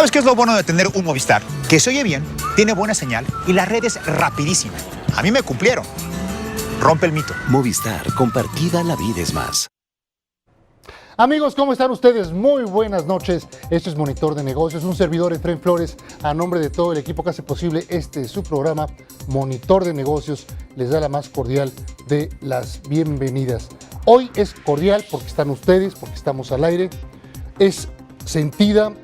¿Sabes qué es lo bueno de tener un Movistar? Que se oye bien, tiene buena señal y la red es rapidísima. A mí me cumplieron. Rompe el mito. Movistar, compartida la vida es más. Amigos, ¿cómo están ustedes? Muy buenas noches. Esto es Monitor de Negocios, un servidor Efraín Flores, a nombre de todo el equipo que hace posible su programa Monitor de Negocios, les da la más cordial de las bienvenidas. Hoy es cordial porque están ustedes, porque estamos al aire. Es sentido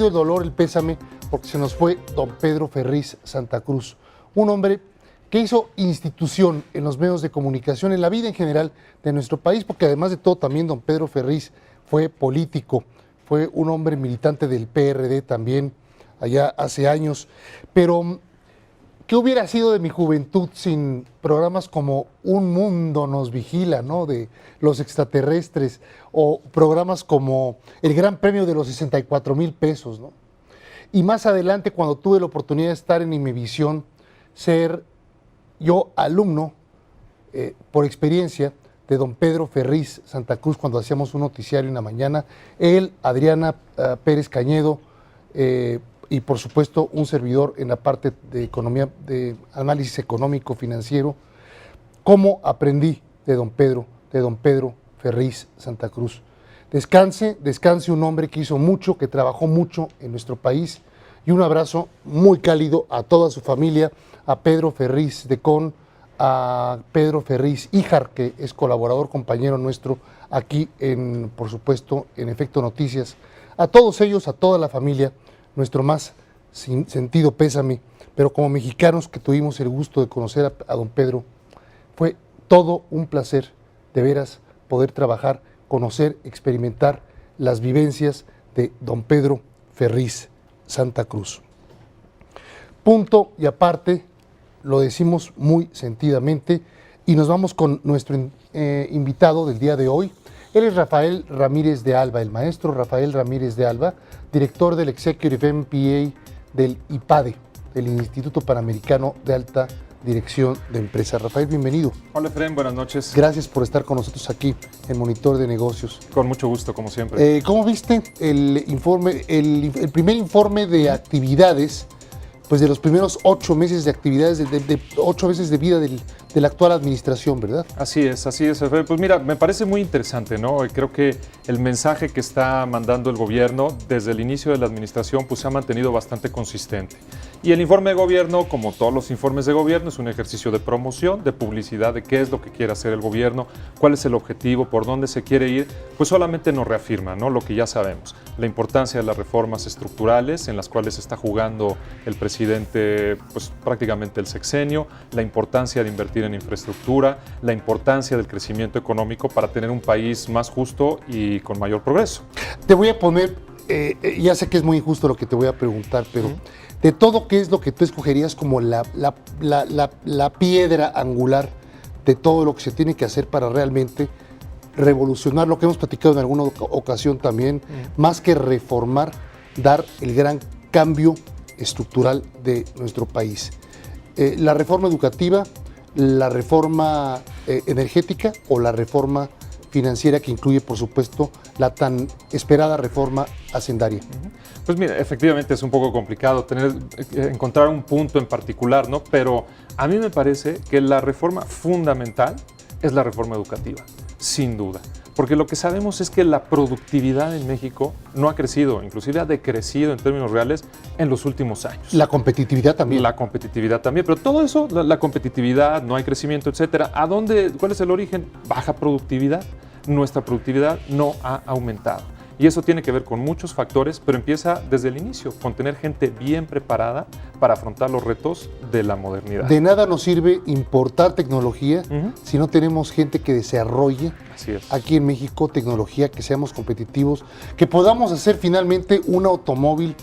el dolor, el pésame, porque se nos fue don Pedro Ferriz Santa Cruz, un hombre que hizo institución en los medios de comunicación, en la vida en general de nuestro país, porque además de todo también don Pedro Ferriz fue político, fue un hombre militante del PRD también, allá hace años. Pero, ¿qué hubiera sido de mi juventud sin programas como Un Mundo Nos Vigila, ¿no?, de los extraterrestres, o programas como El Gran Premio de los 64,000 pesos, ¿no? Y más adelante, cuando tuve la oportunidad de estar en Imevisión, ser yo alumno, por experiencia, de don Pedro Ferriz Santa Cruz, cuando hacíamos un noticiario en la mañana, él, Adriana Pérez Cañedo, y por supuesto un servidor en la parte de economía, de análisis económico, financiero, cómo aprendí de don Pedro Ferriz Santa Cruz. Descanse un hombre que hizo mucho, que trabajó mucho en nuestro país, y un abrazo muy cálido a toda su familia, a Pedro Ferriz de Con, a Pedro Ferriz Híjar, que es colaborador, compañero nuestro aquí por supuesto, en Efecto Noticias. A todos ellos, a toda la familia, nuestro más sentido pésame, pero como mexicanos que tuvimos el gusto de conocer a don Pedro, fue todo un placer, de veras, poder trabajar, conocer, experimentar las vivencias de don Pedro Ferriz Santa Cruz. Punto y aparte, lo decimos muy sentidamente, y nos vamos con nuestro invitado del día de hoy. Él es Rafael Ramírez de Alba, el maestro Rafael Ramírez de Alba, director del Executive MBA del IPADE, del Instituto Panamericano de Alta Dirección de Empresas. Rafael, bienvenido. Hola, Efraín, buenas noches. Gracias por estar con nosotros aquí en Monitor de Negocios. Con mucho gusto, como siempre. ¿Cómo viste el primer informe de actividades, pues de los primeros 8 meses de actividades, de 8 meses de vida de la actual administración, ¿verdad? Así es, Efraín. Pues mira, me parece muy interesante, ¿no? Creo que el mensaje que está mandando el gobierno desde el inicio de la administración pues se ha mantenido bastante consistente. Y el informe de gobierno, como todos los informes de gobierno, es un ejercicio de promoción, de publicidad, de qué es lo que quiere hacer el gobierno, cuál es el objetivo, por dónde se quiere ir, pues solamente nos reafirma, ¿no?, lo que ya sabemos. La importancia de las reformas estructurales en las cuales está jugando el presidente pues prácticamente el sexenio, la importancia de invertir en infraestructura, la importancia del crecimiento económico para tener un país más justo y con mayor progreso. Te voy a poner, ya sé que es muy injusto lo que te voy a preguntar, pero de todo, ¿qué es lo que tú escogerías como la piedra angular de todo lo que se tiene que hacer para realmente revolucionar lo que hemos platicado en alguna ocasión también, más que reformar, dar el gran cambio estructural de nuestro país? La reforma educativa, la reforma energética o la reforma financiera, que incluye, por supuesto, la tan esperada reforma hacendaria. Pues mira, efectivamente es un poco complicado encontrar un punto en particular, ¿no? Pero a mí me parece que la reforma fundamental es la reforma educativa, sin duda. Porque lo que sabemos es que la productividad en México no ha crecido, inclusive ha decrecido en términos reales en los últimos años. La competitividad también. La competitividad también, pero todo eso, la competitividad, no hay crecimiento, etcétera. ¿Cuál es el origen? Baja productividad. Nuestra productividad no ha aumentado. Y eso tiene que ver con muchos factores, pero empieza desde el inicio, con tener gente bien preparada para afrontar los retos de la modernidad. De nada nos sirve importar tecnología si no tenemos gente que desarrolle aquí en México tecnología, que seamos competitivos, que podamos hacer finalmente un automóvil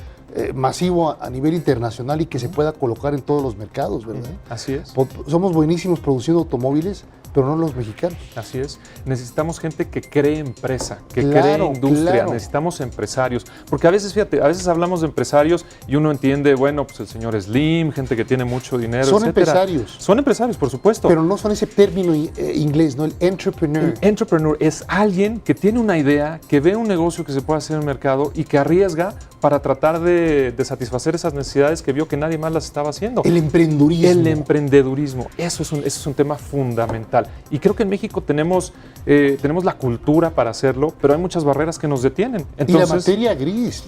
masivo a nivel internacional y que se pueda colocar en todos los mercados, ¿verdad? Así es. Somos buenísimos produciendo automóviles, pero no los mexicanos. Así es. Necesitamos gente que cree empresa, que Claro, cree industria. claro. Necesitamos empresarios. Porque a veces, fíjate, a veces hablamos de empresarios y uno entiende, bueno, pues el señor Slim, gente que tiene mucho dinero, Son etcétera. empresarios. Son empresarios, por supuesto. Pero no son ese término inglés, ¿no? El entrepreneur. El entrepreneur es alguien que tiene una idea, que ve un negocio que se puede hacer en el mercado y que arriesga para tratar de satisfacer esas necesidades que vio que nadie más las estaba haciendo. El emprendurismo. El emprendedurismo, eso es un tema fundamental. Y creo que en México tenemos la cultura para hacerlo, pero hay muchas barreras que nos detienen. Y la materia gris.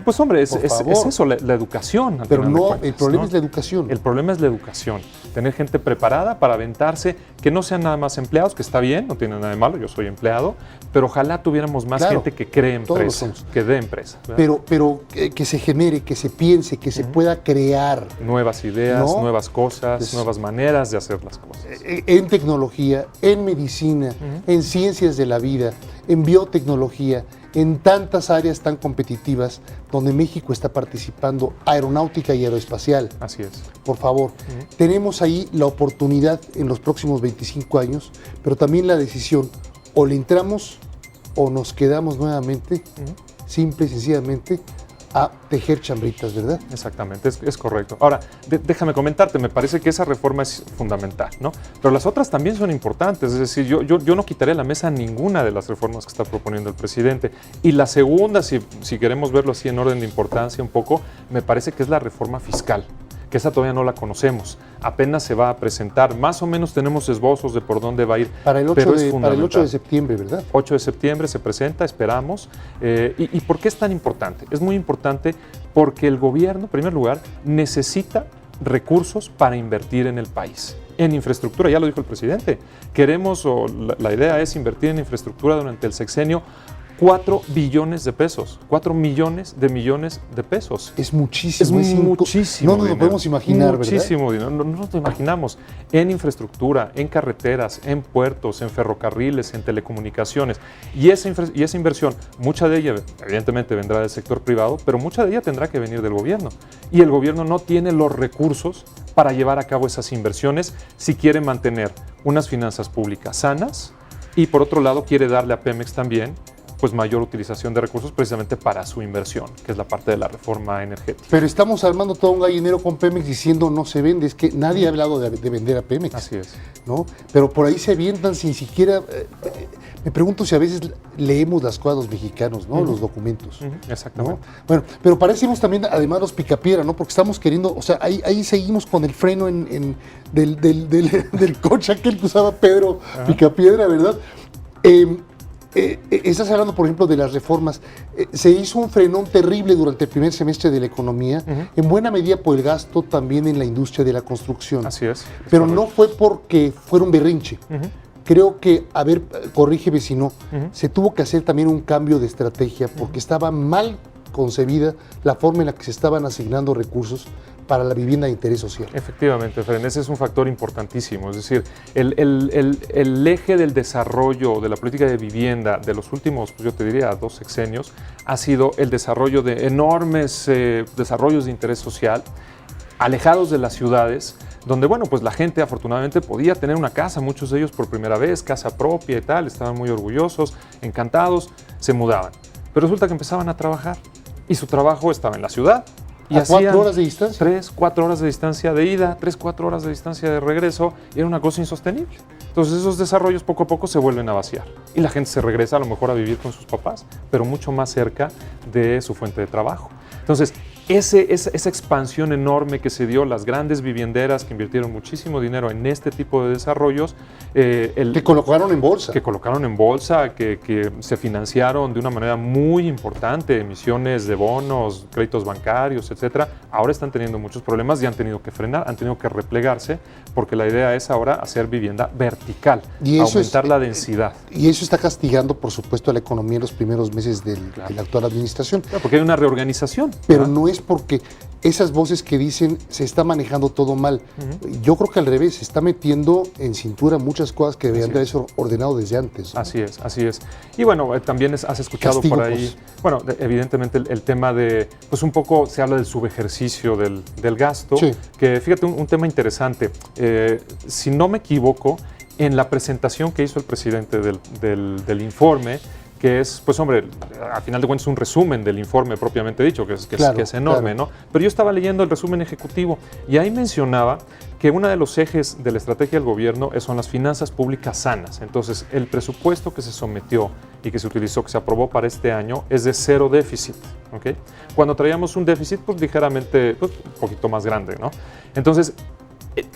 Pues hombre, es favor. eso, la educación. al Pero final de no, cuentas, el problema ¿no? es la educación. El problema es la educación. Tener gente preparada para aventarse, que no sean nada más empleados, que está bien, no tiene nada de malo, yo soy empleado, pero ojalá tuviéramos más Claro, gente que cree todos lo empresa, somos. que dé empresa. ¿verdad? Pero que se genere, que se piense, que se pueda crear Nuevas ideas, ¿No? nuevas cosas, Es- nuevas maneras de hacer las cosas. en tecnología, en medicina, en ciencias de la vida, en biotecnología, en tantas áreas tan competitivas donde México está participando, aeronáutica y aeroespacial. Así es. Por favor, tenemos ahí la oportunidad en los próximos 25 años, pero también la decisión, o le entramos o nos quedamos nuevamente, simple y sencillamente, a tejer chambritas, ¿verdad? Exactamente, es correcto. Ahora, déjame comentarte, me parece que esa reforma es fundamental, ¿no? Pero las otras también son importantes, es decir, yo no quitaré a la mesa ninguna de las reformas que está proponiendo el presidente. Y la segunda, si queremos verlo así en orden de importancia un poco, me parece que es la reforma fiscal, que esa todavía no la conocemos, apenas se va a presentar, más o menos tenemos esbozos de por dónde va a ir, Para el 8, pero es para el 8 fundamental. de septiembre, ¿verdad? 8 de septiembre se presenta, esperamos. ¿Y por qué es tan importante? Es muy importante porque el gobierno, en primer lugar, necesita recursos para invertir en el país. En infraestructura, ya lo dijo el presidente. Queremos, o la idea es invertir en infraestructura durante el sexenio 4 billones de pesos, 4 millones de pesos. Es muchísimo. Es muchísimo. No nos lo dinero. podemos imaginar, Muchísimo dinero. No nos lo imaginamos. En infraestructura, en carreteras, en puertos, en ferrocarriles, en telecomunicaciones. Y esa inversión, mucha de ella, evidentemente, vendrá del sector privado, pero mucha de ella tendrá que venir del gobierno. Y el gobierno no tiene los recursos para llevar a cabo esas inversiones si quiere mantener unas finanzas públicas sanas y, por otro lado, quiere darle a Pemex también pues mayor utilización de recursos precisamente para su inversión, que es la parte de la reforma energética. Pero estamos armando todo un gallinero con Pemex diciendo no se vende. Es que nadie ha hablado de vender a Pemex. Así es. ¿No? Pero por ahí se avientan sin siquiera... me pregunto si a veces leemos las cosas los mexicanos, ¿no? Los documentos. Exactamente. ¿No? Bueno, pero parecemos también además los picapiedra, ¿no? Porque estamos queriendo, o sea, ahí seguimos con el freno del coche aquel que usaba Pedro Picapiedra, ¿verdad? Estás hablando, por ejemplo, de las reformas. Se hizo un frenón terrible durante el primer semestre de la economía, en buena medida por el gasto también en la industria de la construcción. Así es. Pero no fue porque fuera un berrinche. Creo que, corrígeme si no, se tuvo que hacer también un cambio de estrategia porque estaba mal concebida la forma en la que se estaban asignando recursos para la vivienda de interés social. Efectivamente, Fren, ese es un factor importantísimo. Es decir, el eje del desarrollo de la política de vivienda de los últimos, pues yo te diría, 2 sexenios, ha sido el desarrollo de enormes desarrollos de interés social, alejados de las ciudades, donde, bueno, pues la gente afortunadamente podía tener una casa, muchos de ellos por primera vez, casa propia y tal, estaban muy orgullosos, encantados, se mudaban. Pero resulta que empezaban a trabajar y su trabajo estaba en la ciudad. Y ¿A 4 horas de distancia? 3, 4 horas de distancia de ida, 3, 4 horas de distancia de regreso, y era una cosa insostenible. Entonces esos desarrollos poco a poco se vuelven a vaciar. Y la gente se regresa a lo mejor a vivir con sus papás, pero mucho más cerca de su fuente de trabajo. Entonces, esa expansión enorme que se dio, las grandes vivienderas que invirtieron muchísimo dinero en este tipo de desarrollos, que colocaron en bolsa. Que colocaron en bolsa, que se financiaron de una manera muy importante, emisiones de bonos, créditos bancarios, etcétera, ahora están teniendo muchos problemas y han tenido que frenar, han tenido que replegarse, porque la idea es ahora hacer vivienda vertical, y eso aumentar la densidad. Y eso está castigando, por supuesto, a la economía en los primeros meses de la actual administración. Claro, porque hay una reorganización. Pero no es porque esas voces que dicen se está manejando todo mal. Yo creo que al revés, se está metiendo en cintura muchas cosas que deberían de haberse ordenado desde antes, ¿no? Así es, así es. Y bueno, también has escuchado Castigo, por ahí, bueno, evidentemente el tema de, pues un poco se habla del subejercicio del gasto, Sí. que fíjate, un tema interesante. Si no me equivoco, en la presentación que hizo el presidente del informe, que es, pues hombre, al final de cuentas un resumen del informe propiamente dicho, que es enorme, ¿no? Pero yo estaba leyendo el resumen ejecutivo y ahí mencionaba que uno de los ejes de la estrategia del gobierno son las finanzas públicas sanas. Entonces, el presupuesto que se sometió y que se utilizó, que se aprobó para este año, es de 0 déficit, ¿ok? Cuando traíamos un déficit, pues ligeramente, pues, un poquito más grande, ¿no? Entonces,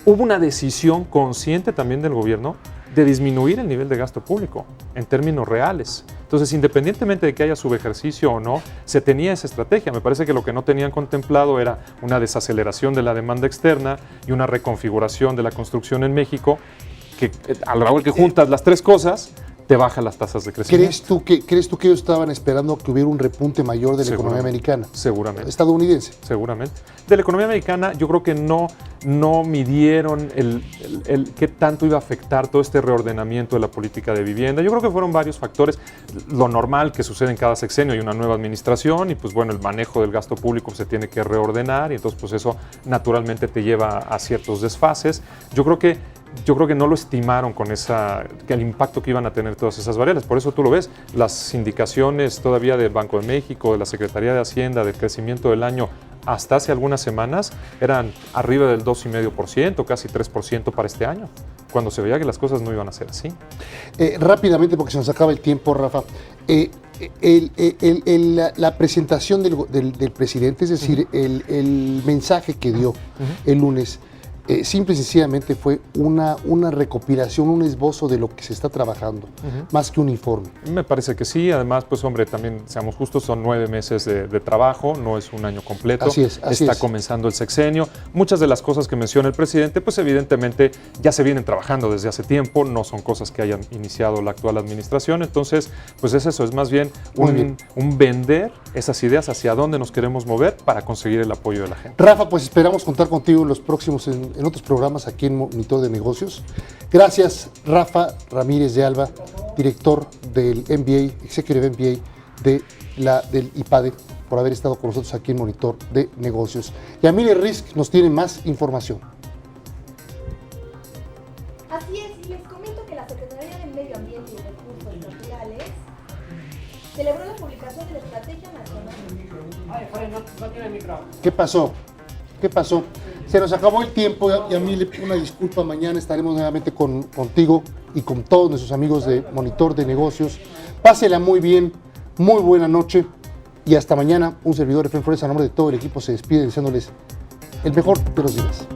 hubo una decisión consciente también del gobierno de disminuir el nivel de gasto público en términos reales. Entonces, independientemente de que haya subejercicio o no, se tenía esa estrategia. Me parece que lo que no tenían contemplado era una desaceleración de la demanda externa y una reconfiguración de la construcción en México, que a la hora que juntas las tres cosas, te baja las tasas de crecimiento. ¿Crees tú que ellos estaban esperando que hubiera un repunte mayor de la economía americana? Seguramente. Estadounidense. Seguramente. De la economía americana yo creo que no midieron el qué tanto iba a afectar todo este reordenamiento de la política de vivienda. Yo creo que fueron varios factores. Lo normal que sucede en cada sexenio, hay una nueva administración y pues bueno, el manejo del gasto público se tiene que reordenar y entonces pues eso naturalmente te lleva a ciertos desfases. Yo creo que no lo estimaron con el impacto que iban a tener todas esas variables. Por eso tú lo ves, las indicaciones todavía del Banco de México, de la Secretaría de Hacienda, del crecimiento del año, hasta hace algunas semanas, eran arriba del 2,5%, casi 3% para este año, cuando se veía que las cosas no iban a ser así. Rápidamente, porque se nos acaba el tiempo, Rafa, la presentación del presidente, es decir, el mensaje que dio el lunes, simple y sencillamente fue una recopilación, un esbozo de lo que se está trabajando, más que un informe. Me parece que sí, además, pues hombre, también seamos justos, son 9 meses de trabajo, no es un año completo. Así es. Está comenzando el sexenio. Muchas de las cosas que menciona el presidente, pues evidentemente ya se vienen trabajando desde hace tiempo, no son cosas que hayan iniciado la actual administración, entonces, pues es eso, es más bien un vender esas ideas hacia dónde nos queremos mover para conseguir el apoyo de la gente. Rafa, pues esperamos contar contigo en los próximos, en otros programas aquí en Monitor de Negocios. Gracias, Rafa Ramírez de Alba, director del MBA, Executive MBA del IPADE, por haber estado con nosotros aquí en Monitor de Negocios. Y Amelia Risk nos tiene más información. Así es, y les comento que la Secretaría de Medio Ambiente y Recursos Naturales celebró la publicación de la Estrategia Nacional. No tiene micro. ¿Qué pasó? Se nos acabó el tiempo y a mí una disculpa, mañana estaremos nuevamente contigo y con todos nuestros amigos de Monitor de Negocios. Pásela muy bien, muy buena noche y hasta mañana. Un servidor de Efraín Flores, a nombre de todo el equipo, se despide deseándoles el mejor de los días.